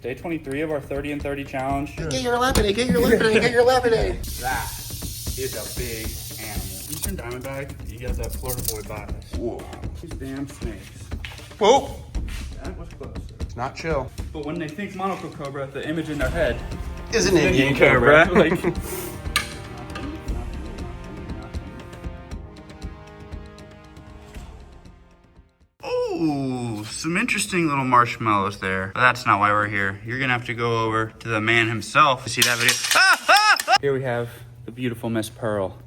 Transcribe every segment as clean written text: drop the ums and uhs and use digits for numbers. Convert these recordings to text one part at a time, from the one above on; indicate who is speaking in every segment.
Speaker 1: Day 23 of our 30 and 30 challenge.
Speaker 2: Get your lemonade, get your lemonade, get your lemonade.
Speaker 1: That is a big animal. Eastern Diamondback, you got that Florida boy bias.
Speaker 2: Whoa.
Speaker 1: These damn snakes.
Speaker 2: Whoa.
Speaker 1: That was close.
Speaker 2: It's not chill.
Speaker 1: But when they think monocle cobra, the image in their head
Speaker 2: is an Indian cobra.
Speaker 1: Like, ooh, some interesting little marshmallows there. But that's not why we're here. You're gonna have to go over to the man himself to see that video. Here we have the beautiful Miss Pearl.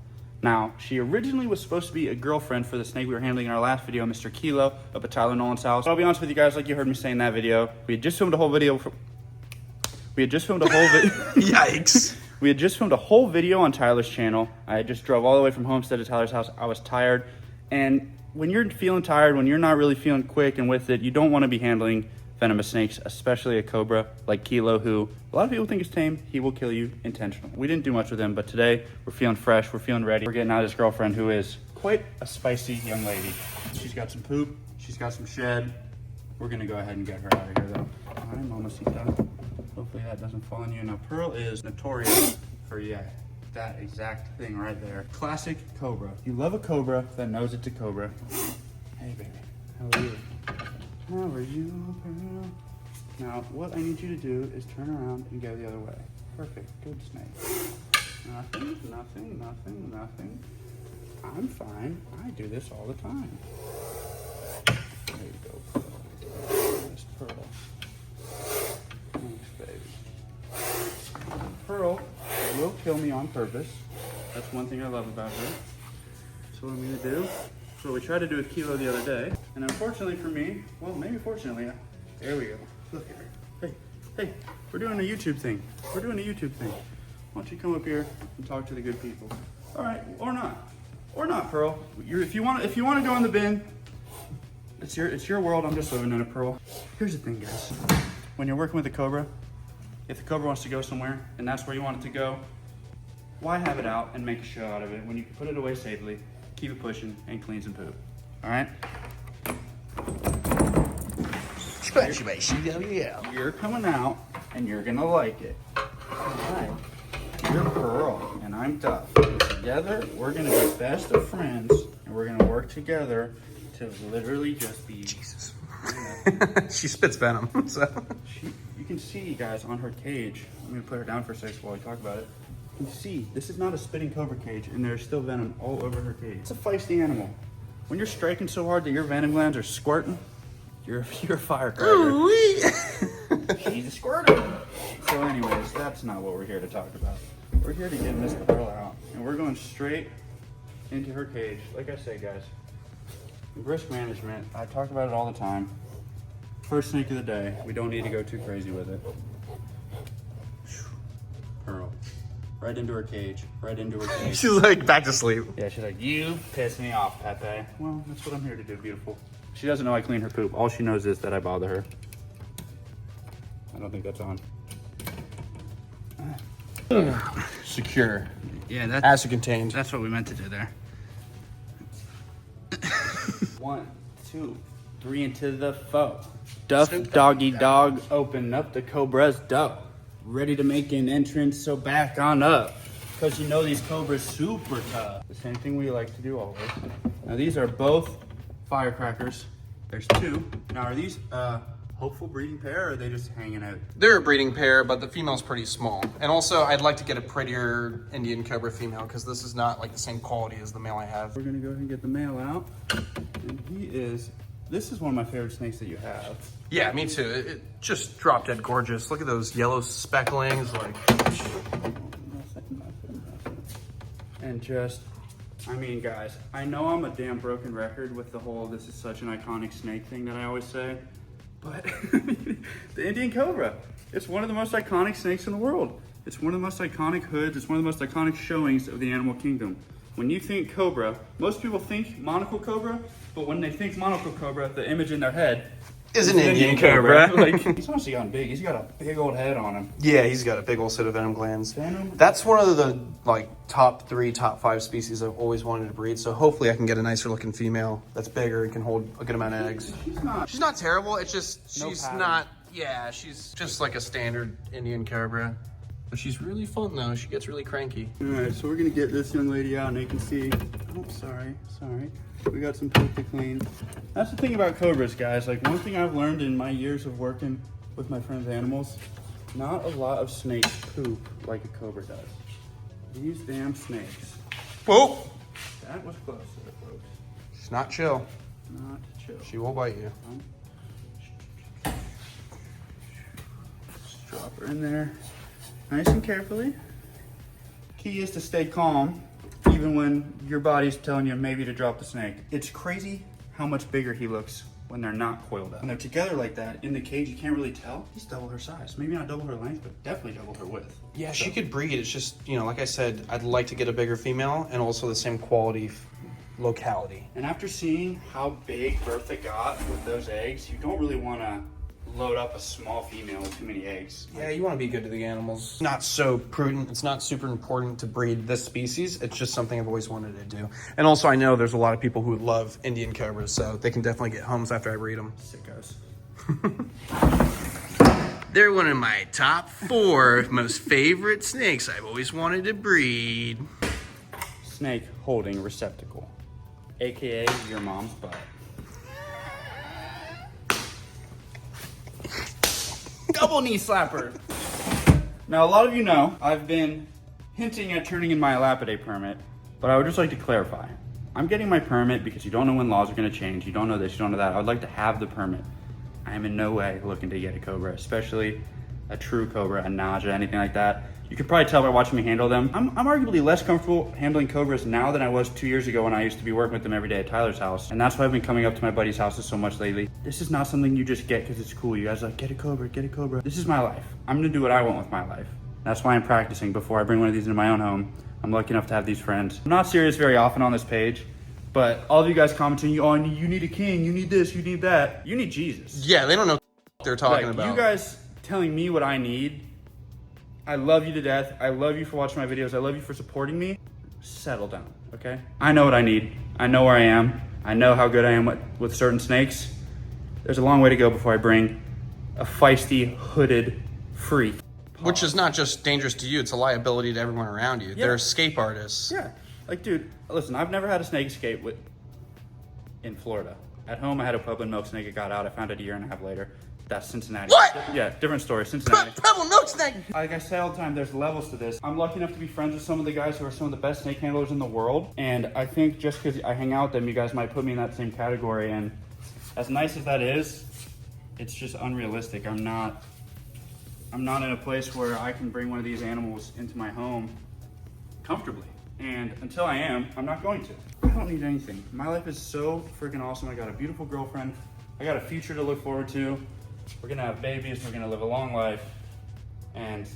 Speaker 1: Now, she originally was supposed to be a girlfriend for the snake we were handling in our last video, Mr. Kilo, up at Tyler Nolan's house. But I'll be honest with you guys, like you heard me say in that video, we had just filmed a whole video.
Speaker 2: Yikes.
Speaker 1: We had just filmed a whole video on Tyler's channel. I just drove all the way from Homestead to Tyler's house. I was tired. And when you're feeling tired, when you're not really feeling quick and with it, you don't want to be handling venomous snakes, especially a cobra like Kilo, who a lot of people think is tame. He will kill you intentionally. We didn't do much with him, but today we're feeling fresh. We're feeling ready. We're getting out his girlfriend, who is quite a spicy young lady. She's got some poop. She's got some shed. We're going to go ahead and get her out of here, though. Hi, Mamacita. Hopefully that doesn't fall on you. Now, Pearl is notorious for, that exact thing right there. Classic cobra. You love a cobra that knows it's a cobra. Hey, baby. How are you? How are you, Pearl? Now, what I need you to do is turn around and go the other way. Perfect. Good snake. Nothing. I'm fine. I do this all the time. There you go, Pearl. Miss Pearl. Thanks, baby. Pearl will kill me on purpose. That's one thing I love about her. So what I'm going to do, so we tried to do with Kilo the other day, and unfortunately for me, well, maybe fortunately, there we go. Look at her. Hey, we're doing a YouTube thing. Why don't you come up here and talk to the good people? All right, or not, Pearl. If you want to go in the bin, it's your world. I'm just living in it, Pearl. Here's the thing, guys. When you're working with a cobra, if the cobra wants to go somewhere and that's where you want it to go, why have it out and make a show out of it when you can put it away safely, keep it pushing, and clean some poop? All right? You're coming out and you're gonna like it. All right. You're Pearl and I'm Duff. Together, we're gonna be best of friends and we're gonna work together to literally just be.
Speaker 2: Jesus. She spits venom, so.
Speaker 1: You can see, guys, on her cage. I'm gonna put her down for a second while we talk about it. You can see, this is not a spitting cobra cage, and there's still venom all over her cage. It's a feisty animal. When you're striking so hard that your venom glands are squirting, you're a firecracker. She's a squirter. So anyways, that's not what we're here to talk about. We're here to get Miss Pearl out, and we're going straight into her cage. Like I say, guys, risk management, I talk about it all the time. First snake of the day, we don't need to go too crazy with it. Pearl. Right into her cage.
Speaker 2: She's like back to sleep.
Speaker 1: Yeah, she's like, you piss me off, Pepe. Well, that's what I'm here to do, beautiful. She doesn't know I clean her poop. All she knows is that I bother her. I don't think that's on.
Speaker 2: Secure.
Speaker 1: Yeah, that's
Speaker 2: Acid contained.
Speaker 1: That's what we meant to do there. 1, 2, 3 into the foe. Duff, doggy dog, open up the cobra's dough. Ready to make an entrance, so back on up. Because you know these cobras super tough. The same thing we like to do always. Now these are both firecrackers. There's 2. Now are these hopeful breeding pair, or are they just hanging out?
Speaker 2: They're a breeding pair, but the female's pretty small. And also, I'd like to get a prettier Indian cobra female, because this is not like the same quality as the male I have.
Speaker 1: We're gonna go ahead and get the male out. And this is one of my favorite snakes that you have.
Speaker 2: Yeah, me too. It just drop dead gorgeous. Look at those yellow specklings, like.
Speaker 1: Nothing. And just, I mean, guys, I know I'm a damn broken record with the whole this is such an iconic snake thing that I always say, but the Indian cobra, it's one of the most iconic snakes in the world. It's one of the most iconic hoods. It's one of the most iconic showings of the animal kingdom. When you think cobra, most people think monocle cobra, but when they think monocle cobra, the image in their head
Speaker 2: is an Indian cobra.
Speaker 1: Like, he's honestly gotten big. He's got a big old head on him.
Speaker 2: Yeah, he's got a big old set of venom glands.
Speaker 1: Venom?
Speaker 2: That's one of the like top 3, top 5 species I've always wanted to breed. So hopefully I can get a nicer looking female that's bigger and can hold a good amount of eggs. She's not terrible. It's just she's not Yeah, she's just like a standard Indian cobra. But she's really fun though. She gets really cranky.
Speaker 1: All right, so we're gonna get this young lady out and you can see, oh, sorry. We got some poop to clean. That's the thing about cobras, guys. Like, one thing I've learned in my years of working with my friends' animals, not a lot of snakes poop like a cobra does. These damn snakes.
Speaker 2: Whoa!
Speaker 1: That was close there, folks.
Speaker 2: She's not chill.
Speaker 1: Not chill.
Speaker 2: She will bite you.
Speaker 1: Just drop her in there nice and carefully. Key is to stay calm even when your body's telling you maybe to drop the snake. It's crazy how much bigger he looks when they're not coiled up. When they're together like that in the cage, you can't really tell. He's double her size. Maybe not double her length, but definitely double her width.
Speaker 2: Yeah, she could breed. It's just, you know, like I said, I'd like to get a bigger female and also the same quality locality.
Speaker 1: And after seeing how big Bertha got with those eggs, you don't really want to load up a small female with too many eggs.
Speaker 2: Yeah, you want to be good to the animals. Not so prudent. It's not super important to breed this species. It's just something I've always wanted to do. And also I know there's a lot of people who love Indian cobras, so they can definitely get homes after I breed them.
Speaker 1: Sickos.
Speaker 2: They're one of my top 4 most favorite snakes I've always wanted to breed.
Speaker 1: Snake holding receptacle, AKA your mom's butt. Double knee slapper. Now, a lot of you know I've been hinting at turning in my Lapide permit, but I would just like to clarify. I'm getting my permit because you don't know when laws are going to change. You don't know this, you don't know that. I would like to have the permit. I am in no way looking to get a cobra, especially a true cobra, a naja, anything like that. You can probably tell by watching me handle them. I'm arguably less comfortable handling cobras now than I was 2 years ago when I used to be working with them every day at Tyler's house. And that's why I've been coming up to my buddies' houses so much lately. This is not something you just get because it's cool. You guys are like, get a cobra, get a cobra. This is my life. I'm gonna do what I want with my life. That's why I'm practicing before I bring one of these into my own home. I'm lucky enough to have these friends. I'm not serious very often on this page, but all of you guys commenting, oh, you need a king, you need this, you need that. You need Jesus.
Speaker 2: Yeah, they don't know what they're talking about.
Speaker 1: You guys telling me what I need. I love you to death. I love you for watching my videos. I love you for supporting me. Settle down, okay? I know what I need. I know where I am. I know how good I am with certain snakes. There's a long way to go before I bring a feisty, hooded freak.
Speaker 2: Which is not just dangerous to you, it's a liability to everyone around you.
Speaker 1: Yeah.
Speaker 2: They're escape artists.
Speaker 1: Yeah, like, dude, listen, I've never had a snake escape in Florida. At home, I had a Pueblo milk snake. It got out. I found it a year and a half later. That's Cincinnati.
Speaker 2: What?
Speaker 1: Yeah, different story. Cincinnati.
Speaker 2: Pebble milk snake!
Speaker 1: Like I say all the time, there's levels to this. I'm lucky enough to be friends with some of the guys who are some of the best snake handlers in the world. And I think just because I hang out with them, you guys might put me in that same category. And as nice as that is, it's just unrealistic. I'm not in a place where I can bring one of these animals into my home comfortably. And until I am, I'm not going to. I don't need anything. My life is so freaking awesome. I got a beautiful girlfriend. I got a future to look forward to. We're gonna have babies, we're gonna live a long life. And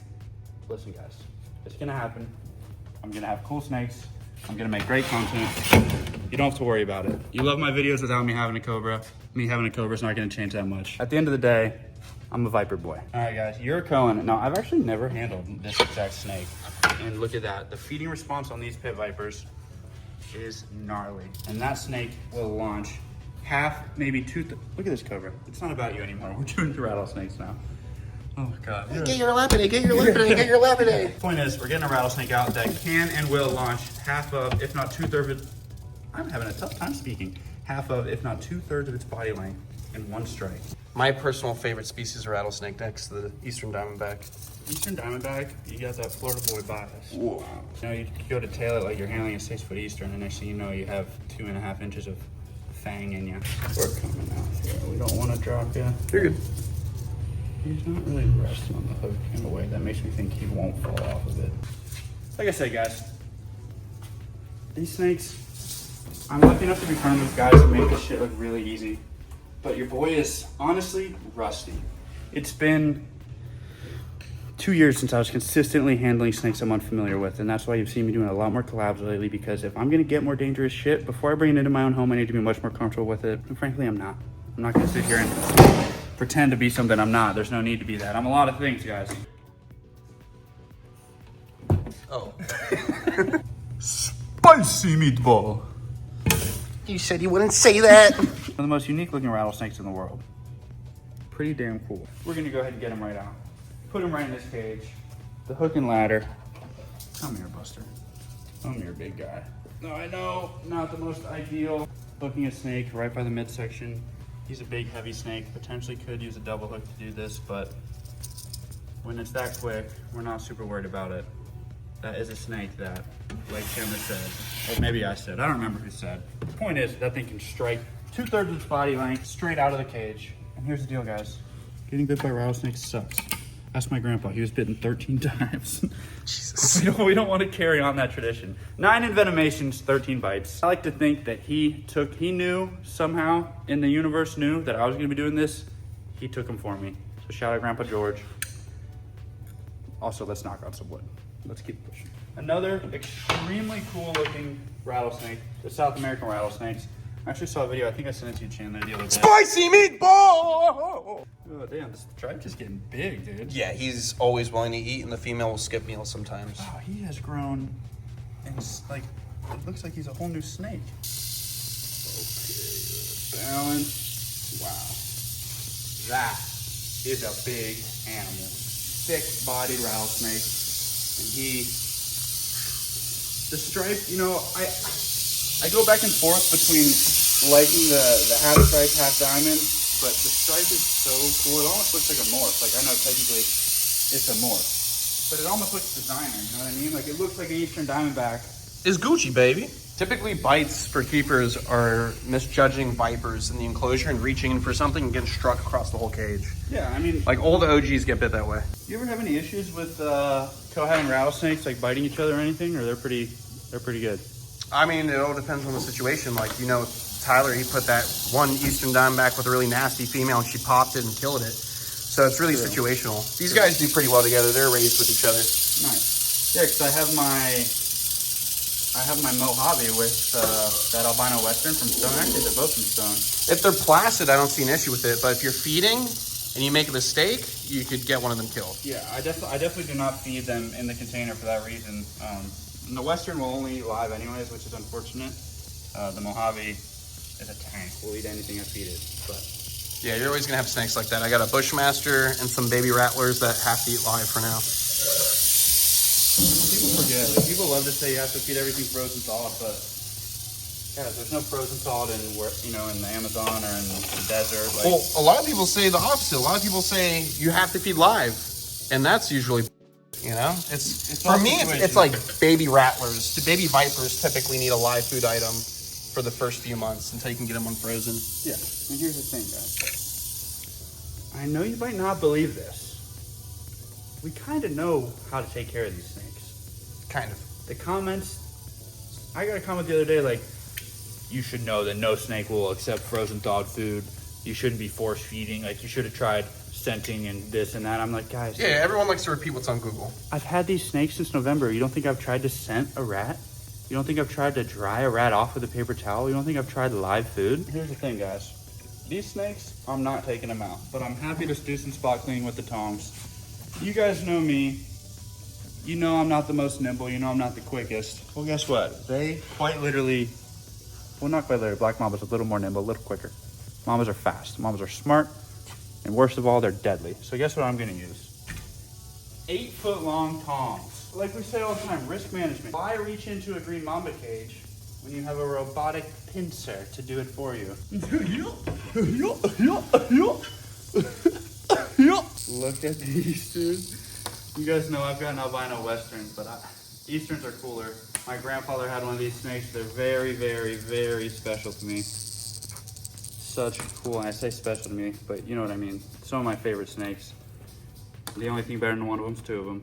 Speaker 1: listen guys, it's gonna happen. I'm gonna have cool snakes. I'm gonna make great content. You don't have to worry about it. You love my videos without me having a cobra. Me having a cobra is not gonna change that much. At the end of the day, I'm a Viper boy. All right guys, you're a Cohen. Now I've actually never handled this exact snake. And look at that, the feeding response on these pit vipers is gnarly. And that snake will launch half, maybe two, look at this cobra. It's not about you anymore. We're doing the rattlesnakes now. Oh God.
Speaker 2: Get your Lapide, get your Lapide, get your Lapide.
Speaker 1: Point is, we're getting a rattlesnake out that can and will launch half of, if not 2/3 of it. I'm having a tough time speaking. Half of, if not 2/3 of its body length in one strike.
Speaker 2: My personal favorite species of rattlesnake next to the Eastern Diamondback.
Speaker 1: Eastern Diamondback, you got that Florida boy bias.
Speaker 2: Whoa.
Speaker 1: You know, you go to tail it like you're handling a 6-foot Eastern, and next thing you know, you have 2.5 inches of fang in you. We're coming out here. We don't want to drop you.
Speaker 2: You're good.
Speaker 1: He's not really resting on the hook in a way that makes me think he won't fall off of it. Like I said, guys, these snakes, I'm lucky enough to be friends with guys that make this shit look really easy. But your boy is honestly rusty. It's been 2 years since I was consistently handling snakes I'm unfamiliar with, and that's why you've seen me doing a lot more collabs lately, because if I'm gonna get more dangerous shit, before I bring it into my own home, I need to be much more comfortable with it. And frankly, I'm not. I'm not gonna sit here and pretend to be something I'm not. There's no need to be that. I'm a lot of things, guys.
Speaker 2: Oh.
Speaker 1: Spicy meatball.
Speaker 2: You said you wouldn't say that.
Speaker 1: One of the most unique looking rattlesnakes in the world. pretty damn cool. We're gonna go ahead and get him right out. Put him right in this cage. The hook and ladder. Come here, Buster. Come here, big guy. No, I know, not the most ideal. Hooking a snake right by the midsection. He's a big, heavy snake. Potentially could use a double hook to do this, but when it's that quick, we're not super worried about it. That is a snake that, like Chandler said, or maybe I said, I don't remember who said. The point is, that thing can strike 2/3 of its body length straight out of the cage. And here's the deal, guys. Getting bit by rattlesnakes sucks. Ask my grandpa, he was bitten 13 times. Jesus. We don't want to carry on that tradition. 9 envenomations, 13 bites. I like to think that he knew somehow in the universe knew that I was going to be doing this. He took them for me. So shout out Grandpa George. Also, let's knock on some wood. Let's keep pushing. Another extremely cool looking rattlesnake, the South American rattlesnakes. I actually saw a video, I think I sent it to you, Chandler, the other day.
Speaker 2: Spicy meatball!
Speaker 1: Oh, damn, this tribe's just getting big, dude.
Speaker 2: Yeah, he's always willing to eat, and the female will skip meals sometimes.
Speaker 1: Wow, he has grown, and like, it looks like he's a whole new snake. Okay, balance. Wow. That is a big animal. Thick-bodied rattlesnake. And the stripe, you know, I go back and forth between liking the half stripe, half diamond, but the stripe is so cool. It almost looks like a morph. Like, I know technically it's a morph, but it almost looks designer, you know what I mean? Like, it looks like an Eastern Diamondback.
Speaker 2: Is Gucci, baby. Typically, bites for keepers are misjudging vipers in the enclosure and reaching in for something and getting struck across the whole cage.
Speaker 1: Yeah, I mean...
Speaker 2: Like, all the OGs get bit that way.
Speaker 1: You ever have any issues with cohabiting rattlesnakes, like biting each other or anything, or they're pretty good?
Speaker 2: I mean, it all depends on the situation. Like, you know, Tyler, he put that one Eastern Diamondback with a really nasty female, and she popped it and killed it. So it's really situational. These guys do pretty well together. They're raised with each other.
Speaker 1: Nice. Yeah, because I have my Mojave with that albino western from Stone. Actually, they're both from Stone.
Speaker 2: If they're placid, I don't see an issue with it. But if you're feeding and you make a mistake, you could get one of them killed.
Speaker 1: Yeah, I definitely do not feed them in the container for that reason. And the western will only eat live anyways, which is unfortunate. The Mojave is a tank. Will eat anything I feed it. But
Speaker 2: yeah, you're always gonna have snakes like that. I got a Bushmaster and some baby rattlers that have to eat live for now.
Speaker 1: People forget. Like, people love to say you have to feed everything frozen thawed, but guys, there's no frozen thawed in the Amazon or in the desert. Like,
Speaker 2: well, a lot of people say the opposite. A lot of people say you have to feed live, and that's usually, it's for me. It's like baby rattlers. The baby vipers typically need a live food item for the first few months until you can get them unfrozen.
Speaker 1: Yeah, and here's the thing, guys. I know you might not believe this. We kind of know how to take care of these snakes.
Speaker 2: Kind of.
Speaker 1: The comments, I got a comment the other day like, you should know that no snake will accept frozen thawed food. You shouldn't be force feeding. Like, you should have tried scenting and this and that. I'm like, guys.
Speaker 2: Yeah, everyone likes to repeat what's on Google.
Speaker 1: I've had these snakes since November. You don't think I've tried to scent a rat? You don't think I've tried to dry a rat off with a paper towel? You don't think I've tried live food? Here's the thing, guys. These snakes, I'm not taking them out, but I'm happy to do some spot cleaning with the tongs. You guys know me. You know I'm not the most nimble. You know I'm not the quickest. Well, guess what? They quite literally, well, not quite literally. Black Mamba's a little more nimble, a little quicker. Mamas are fast. Mamas are smart. And worst of all, they're deadly. So guess what I'm going to use? 8-foot-long tongs. Like we say all the time, risk management. Why reach into a green mamba cage when you have a robotic pincer to do it for you? Look at these, dude. You guys know I've got an albino westerns, but Easterns are cooler. My grandfather had one of these snakes. They're very, very, very special to me. Such cool, and I say special to me, but you know what I mean. Some of my favorite snakes. The only thing better than one of them is 2 of them.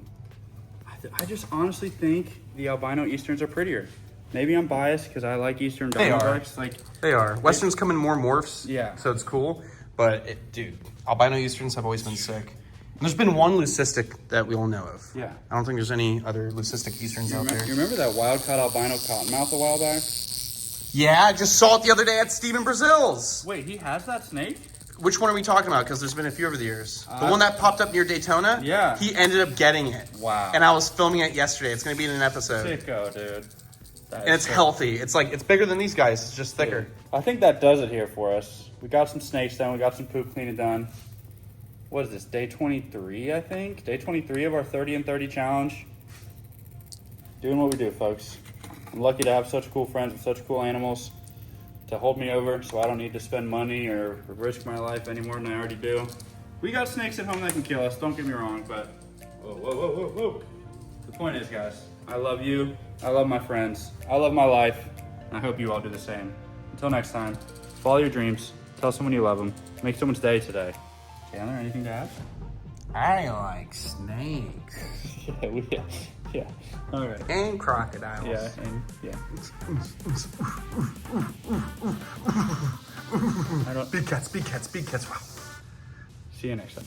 Speaker 1: I just honestly think the albino Easterns are prettier. Maybe I'm biased because I like Eastern Diamondbacks.
Speaker 2: They are. Westerns come in more morphs,
Speaker 1: yeah.
Speaker 2: So it's cool. But, dude, albino Easterns have always been sick. And there's been one leucistic that we all know of.
Speaker 1: Yeah.
Speaker 2: I don't think there's any other leucistic Easterns out there.
Speaker 1: You remember that wild-caught albino cottonmouth a while back?
Speaker 2: Yeah, I just saw it the other day at Steven Brazil's.
Speaker 1: Wait, he has that snake?
Speaker 2: Which one are we talking about? Because there's been a few over the years. The one that popped up near Daytona?
Speaker 1: Yeah.
Speaker 2: He ended up getting it.
Speaker 1: Wow.
Speaker 2: And I was filming it yesterday. It's going to be in an episode.
Speaker 1: Sicko, dude.
Speaker 2: And it's healthy. It's bigger than these guys. It's just thicker.
Speaker 1: Dude, I think that does it here for us. We got some snakes done. We got some poop cleaning done. what is this, day 23, I think? Day 23 of our 30 and 30 challenge. Doing what we do, folks. I'm lucky to have such cool friends with such cool animals to hold me over so I don't need to spend money or risk my life any more than I already do. We got snakes at home that can kill us, don't get me wrong, but whoa, whoa, whoa, whoa, whoa. The point is, guys, I love you, I love my friends, I love my life, and I hope you all do the same. Until next time, follow your dreams, tell someone you love them, make someone's day today. Chandler, anything to add?
Speaker 2: I like snakes.
Speaker 1: Yeah. All right.
Speaker 2: And crocodiles.
Speaker 1: Yeah, and yeah.
Speaker 2: Big cats, big cats, big cats. Wow.
Speaker 1: See you next time.